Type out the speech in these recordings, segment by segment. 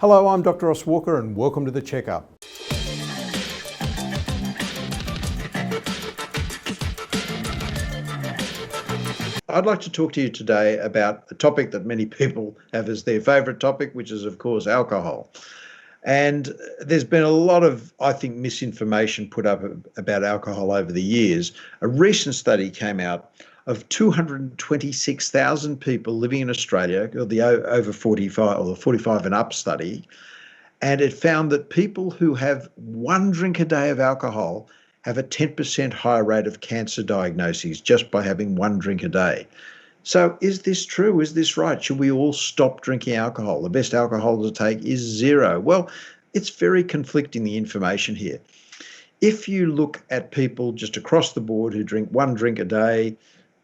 Hello, I'm Dr. Ross Walker and welcome to The Checkup. I'd like to talk to you today about a topic that many people have as their favourite topic, which is, of course, alcohol. And there's been a lot of, I think, misinformation put up about alcohol over the years. A recent study came out of 226,000 people living in Australia, the over 45 or the 45 and up study, and it found that people who have one drink a day of alcohol have a 10% higher rate of cancer diagnoses just by having one drink a day. So is this true? Is this right? Should we all stop drinking alcohol? The best alcohol to take is zero. Well, it's very conflicting, the information here. If you look at people just across the board who drink one drink a day,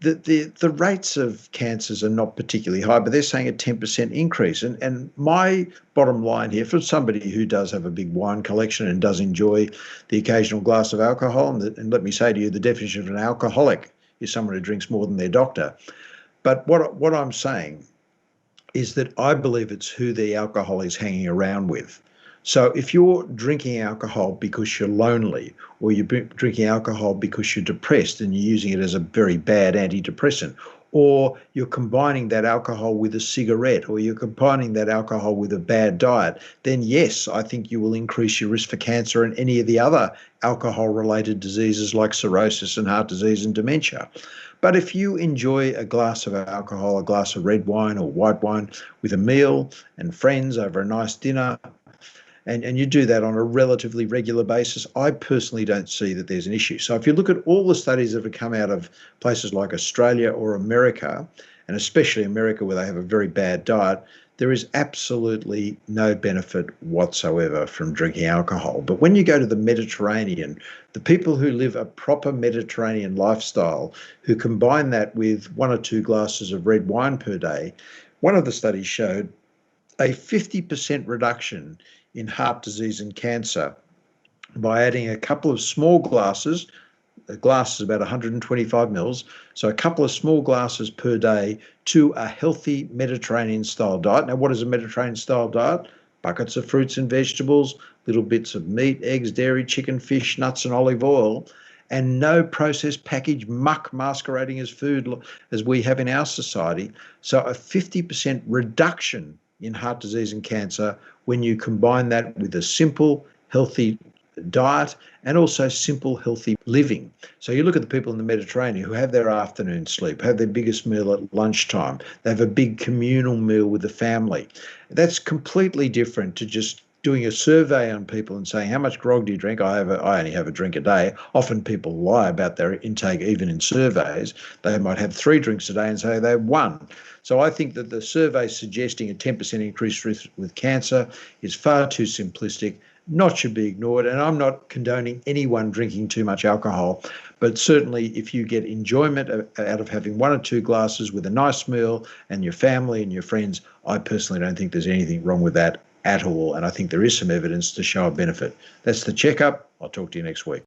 the rates of cancers are not particularly high, but they're saying a 10% increase. And my bottom line here, for somebody who does have a big wine collection and does enjoy the occasional glass of alcohol, and let me say to you, the definition of an alcoholic is someone who drinks more than their doctor. But what I'm saying is that I believe it's who the alcohol is hanging around with. So if you're drinking alcohol because you're lonely, or you're drinking alcohol because you're depressed and you're using it as a very bad antidepressant, or you're combining that alcohol with a cigarette, or you're combining that alcohol with a bad diet, then yes, I think you will increase your risk for cancer and any of the other alcohol-related diseases like cirrhosis and heart disease and dementia. But if you enjoy a glass of alcohol, a glass of red wine or white wine with a meal and friends over a nice dinner, and you do that on a relatively regular basis, I personally don't see that there's an issue. So if you look at all the studies that have come out of places like Australia or America, and especially America where they have a very bad diet, there is absolutely no benefit whatsoever from drinking alcohol. But when you go to the Mediterranean, the people who live a proper Mediterranean lifestyle, who combine that with 1 or 2 glasses of red wine per day, one of the studies showed a 50% reduction in heart disease and cancer by adding a couple of small glasses. A glass is about 125 mils, so a couple of small glasses per day to a healthy Mediterranean-style diet. Now, what is a Mediterranean-style diet? Buckets of fruits and vegetables, little bits of meat, eggs, dairy, chicken, fish, nuts and olive oil, and no processed packaged muck masquerading as food as we have in our society. So a 50% reduction in heart disease and cancer when you combine that with a simple, healthy diet and also simple, healthy living. So you look at the people in the Mediterranean who have their afternoon sleep, have their biggest meal at lunchtime, they have a big communal meal with the family. That's completely different to just doing a survey on people and saying, how much grog do you drink? I only have a drink a day. Often people lie about their intake even in surveys. They might have 3 drinks a day and say they have 1. So I think that the survey suggesting a 10% increased risk with cancer is far too simplistic, should be ignored. And I'm not condoning anyone drinking too much alcohol, but certainly if you get enjoyment out of having 1 or 2 glasses with a nice meal and your family and your friends, I personally don't think there's anything wrong with that at all. And I think there is some evidence to show a benefit. That's The Checkup. I'll talk to you next week.